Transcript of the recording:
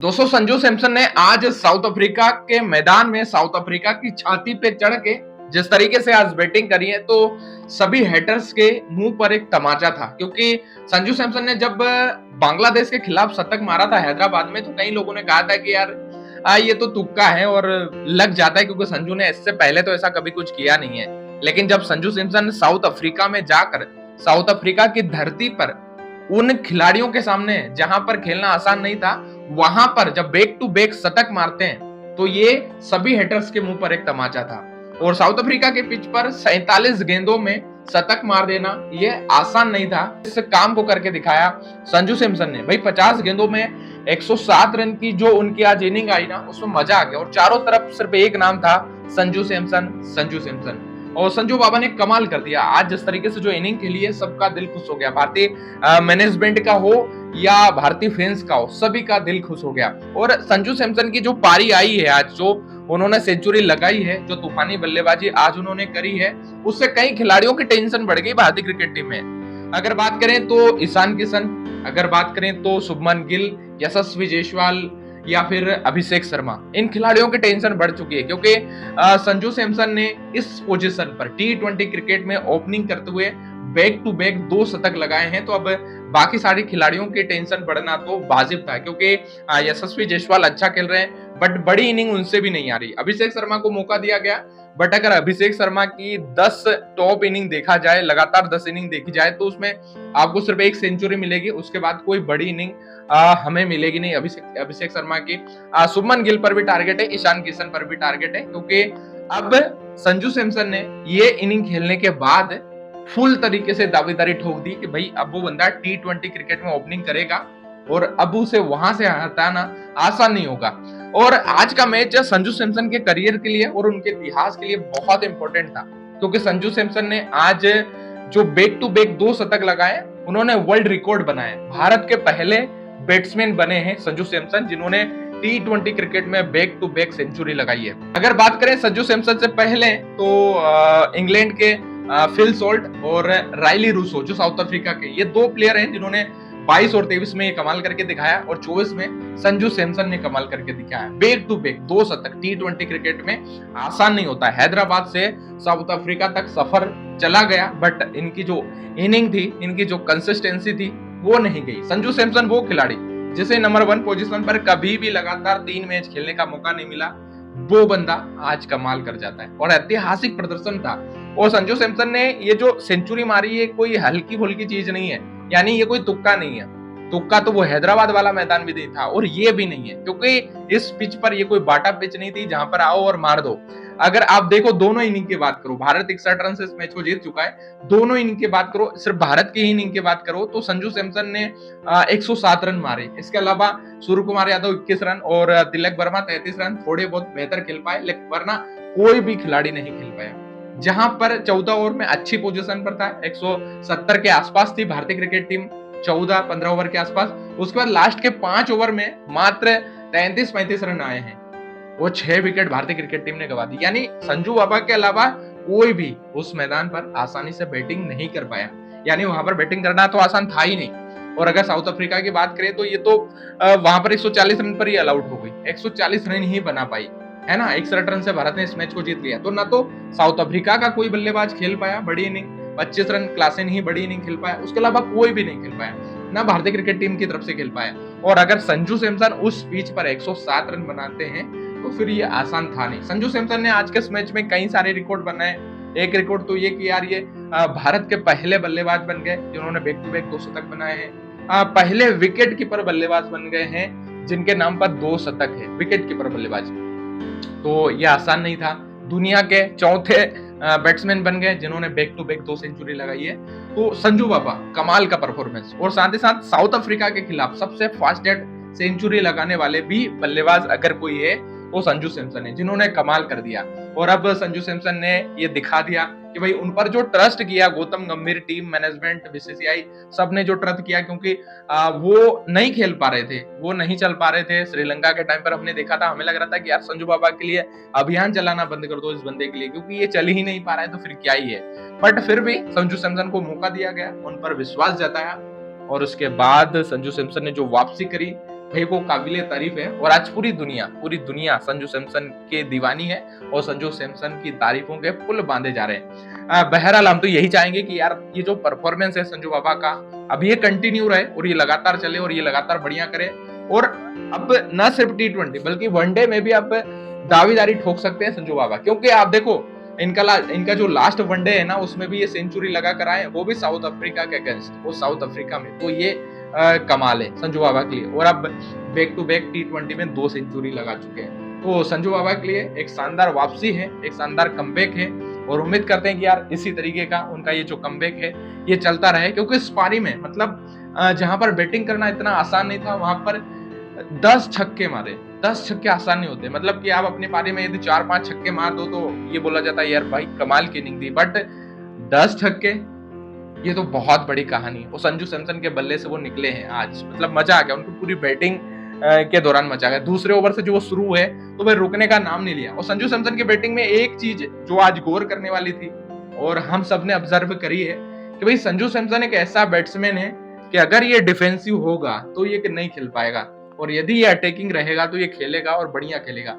दोस्तों संजू सैमसन ने आज साउथ अफ्रीका के मैदान में साउथ अफ्रीका की छाती पे चढ़ के जिस तरीके से आज बैटिंग करी है तो सभी हेटर्स के मुंह पर एक तमाचा था। क्योंकि संजू सैमसन ने जब बांग्लादेश के खिलाफ शतक मारा था हैदराबाद में तो कई लोगों ने कहा था कि यार ये तो तुक्का है और लग जाता है, क्योंकि संजू ने इससे पहले तो ऐसा कभी कुछ किया नहीं है। लेकिन जब संजू सैमसन साउथ अफ्रीका में जाकर साउथ अफ्रीका की धरती पर उन खिलाड़ियों के सामने जहां पर खेलना आसान नहीं था, वहां पर जब बैक टू बैक शतक मारते हैं तो ये सभी हेटर्स के मुंह पर एक तमाचा था। और साउथ अफ्रीका के पिच पर 47 गेंदों में शतक मार देना ये आसान नहीं था। इस काम को करके दिखाया संजू सैमसन ने। भाई 50 गेंदों में 107 रन की जो उनकी आज इनिंग आई ना, उसमें मजा आ गया। और चारों तरफ सिर्फ एक नाम था, संजू सैमसन, संजू सैमसन। और संजू बाबा ने कमाल कर दिया। आज जिस तरीके से जो इनिंग खेली है सबका दिल खुश हो गया। भारतीय मैनेजमेंट का हो या भारतीय फैंस का हो, सभी का दिल खुश हो गया। और संजू सैमसन की जो पारी आई है आज, जो उन्होंने सेंचुरी लगाई है, जो तूफानी बल्लेबाजी आज उन्होंने करी है, उससे कई खिलाड़ियों की टेंशन बढ़ गई भारतीय क्रिकेट टीम में। अगर बात करें तो ईशान किशन, अगर बात करें तो शुभमन गिल, यशस्वी जायसवाल या फिर अभिषेक शर्मा, इन खिलाड़ियों की टेंशन बढ़ चुकी है। क्योंकि संजू सैमसन ने इस पोजीशन पर टी20 क्रिकेट में ओपनिंग करते हुए बैक टू बैक 2 शतक लगाए हैं। तो अब बाकी सारे खिलाड़ियों की टेंशन बढ़ना तो वाजिब था, क्योंकि यशस्वी जायसवाल अच्छा खेल रहे हैं बट बड़ी इनिंग उनसे भी नहीं आ रही। अभिषेक शर्मा को मौका दिया गया, बट अगर अभिषेक शर्मा की 10 टॉप इनिंग देखा जाए, लगातार 10 इनिंग देखी जाए, तो उसमें आपको सिर्फ एक सेंचुरी मिलेगी, उसके बाद कोई बड़ी इनिंग हमें मिलेगी नहीं अभिषेक शर्मा की। शुभमन गिल पर भी टारगेट है, ईशान किशन पर भी टारगेट है, क्योंकि अब संजू सैमसन ने ये इनिंग खेलने के बाद फुल तरीके से दावेदारी ठोक दी कि भाई अब वो बंदा टी20 क्रिकेट में ओपनिंग करेगा और अब उसे वहां से हटाना आसान नहीं होगा। और आज का मैच संजू सैमसन के करियर के लिए और उनके इतिहास के लिए बहुत इंपॉर्टेंट था, क्योंकि संजू सैमसन ने आज जो बैक टू बैक 2 शतक लगाए, उन्होंने वर्ल्ड रिकॉर्ड बनाए। भारत के पहले बैट्समैन बने हैं संजू सैमसन जिन्होंने टी20 क्रिकेट में बैक टू बैक सेंचुरी लगाई है। अगर बात करें संजू सैमसन से पहले तो इंग्लैंड के फिल सॉल्ट और राइली रूसो जो साउथ अफ्रीका के, ये 2 प्लेयर हैं जिन्होंने 22 और 23 में ये कमाल करके दिखाया, और 24 में संजू सैमसन ने कमाल करके दिखाया। बैक टू बैक 2 शतक टी20 क्रिकेट में आसान नहीं होता। हैदराबाद से साउथ अफ्रीका तक सफर चला गया, बट इनकी जो इनिंग थी, इनकी जो कंसिस्टेंसी थी, वो नहीं गई। संजू सैमसन वो खिलाड़ी जिसे नंबर 1 पोजीशन पर कभी भी लगातार 3 मैच खेलने का मौका नहीं मिला, वो बंदा आज कमाल कर जाता है। और ऐतिहासिक प्रदर्शन था। और संजू सैमसन ने ये जो सेंचुरी मारी है कोई हल्की फुल्की चीज नहीं है, यानी ये कोई तुक्का नहीं है। तुक्का तो वो हैदराबाद वाला मैदान भी नहीं था, और ये भी नहीं है, क्योंकि इस पिच पर ये कोई बाटा पिच नहीं थी जहां पर आओ और मार दो। अगर आप देखो दोनों इनिंग की बात करो, भारत 61 रन से इस मैच को जीत चुका है। दोनों इनिंग की बात करो, सिर्फ भारत की ही इनिंग की बात करो तो संजू सैमसन ने 107 रन मारे। इसके अलावा सूर्य कुमार यादव 21 रन और तिलक वर्मा 33 रन थोड़े बहुत बेहतर खेल पाए, लेकिन वरना कोई भी खिलाड़ी नहीं खेल पाया। जहां पर 14 ओवर में अच्छी पोजीशन पर था, 170 के आसपास थी भारतीय क्रिकेट टीम, 14-15 ओवर के आसपास। उसके बाद लास्ट के 5 ओवर में मात्र 33-35 रन आए हैं, वो 6 विकेट भारतीय क्रिकेट टीम ने गवा दी। यानी संजू बाबा के अलावा कोई भी उस मैदान पर आसानी से बैटिंग नहीं कर पाया, यानी वहां पर बैटिंग करना तो आसान था ही नहीं। और अगर साउथ अफ्रीका की बात करें तो ये तो वहां पर 140 रन पर ही ऑल आउट हो गई, 140 रन ही बना पाई, है ना। 61 रन से भारत ने इस मैच को जीत लिया। तो ना तो साउथ अफ्रीका का कोई बल्लेबाज खेल पाया बड़ी इनिंग, 25 रन क्लासेन ही बड़ी इनिंग खेल पाया, उसके अलावा कोई भी नहीं खेल पाया, ना भारतीय क्रिकेट टीम की तरफ से खेल पाया। और अगर संजू सैमसन उस पिच पर 107 रन बनाते हैं तो फिर ये आसान था नहीं। संजू सैमसन ने आज के इस मैच में कई सारे रिकॉर्ड बनाए। एक रिकॉर्ड तो ये कि यार ये भारत के पहले बल्लेबाज बन गए जिन्होंने बैक टू बैक 2 शतक बनाए हैं। पहले विकेट कीपर बल्लेबाज बन गए हैं जिनके नाम पर 2 शतक है, विकेट कीपर बल्लेबाज। तो ये आसान नहीं था। दुनिया के चौथे बैट्समैन बन गए जिन्होंने बैक टू बैक 2 सेंचुरी लगाई है। तो संजू बाबा कमाल का परफॉर्मेंस। और साथ ही साथ साउथ अफ्रीका के खिलाफ सबसे फास्टेस्ट सेंचुरी लगाने वाले भी बल्लेबाज अगर कोई है वो संजू सैमसन है, जिन्होंने कमाल कर दिया। और अब संजू सैमसन ने ये दिखा दिया कि भाई उन पर जो ट्रस्ट किया गौतम गंभीर, टीम मैनेजमेंट, बीसीसीआई, सबने जो ट्रस्ट किया, क्योंकि वो नहीं खेल पा रहे थे, वो नहीं चल पा रहे थे। श्रीलंका के टाइम पर हमने देखा था, हमें लग रहा था कि यार संजू बाबा के लिए अभियान चलाना बंद कर दो इस बंदे के लिए, क्योंकि ये चल ही नहीं पा रहा है तो फिर क्या ही है। बट फिर भी संजू सैमसन को मौका दिया गया, उन पर विश्वास जताया, और उसके बाद संजू सैमसन ने जो वापसी करी भाई वो काबिले तारीफ है और आज पूरी दुनिया संजू सैमसन के दीवानी है और संजू सैमसन की तारीफों के पुल बांधे जा रहे हैं। बहरहाल हम तो यही चाहेंगे कि यार ये जो परफॉर्मेंस है संजू बाबा का अब ये कंटिन्यू रहे और ये लगातार चले और ये लगातार बढ़िया करे और अब न सिर्फ टी20 बल्कि वनडे में भी अब दावेदारी ठोक सकते हैं संजू बाबा, क्योंकि आप देखो इनका जो लास्ट वनडे है ना उसमें भी ये सेंचुरी लगा कर आए, वो भी साउथ अफ्रीका के अगेंस्ट, वो साउथ अफ्रीका में, तो ये कमाल है संजू बाबा के लिए। और अब बैक टू बैक टी20 में 2 सेंचुरी लगा चुके हैं, तो संजू बाबा के लिए एक शानदार वापसी है, एक शानदार कमबैक है और उम्मीद करते हैं कि यार इसी तरीके का उनका ये जो कमबैक है ये चलता रहे, क्योंकि इस पारी में मतलब जहां पर बैटिंग करना इतना आसान नहीं था वहां पर 10 छक्के मारे। 10 छक्के आसान नहीं होते, मतलब कि आप अपनी पारी में यदि 4-5 छक्के मार दो तो ये बोला जाता है यार भाई कमाल की इनिंग दी, बट 10 छक्के ये तो बहुत बड़ी कहानी है। वो संजू सैमसन के बल्ले से वो निकले हैं आज, मतलब मजा आ गया उनको पूरी बैटिंग के दौरान मजा आ गया। दूसरे ओवर से जो वो शुरू है तो वह रुकने का नाम नहीं लिया। और संजू सैमसन की बैटिंग में एक चीज जो आज गौर करने वाली थी और हम सब ने ऑब्जर्व करी है कि भाई संजू सैमसन एक ऐसा बैट्समैन है कि अगर ये डिफेंसिव होगा तो ये नहीं खेल पाएगा और यदि ये अटैकिंग रहेगा तो ये खेलेगा और बढ़िया खेलेगा।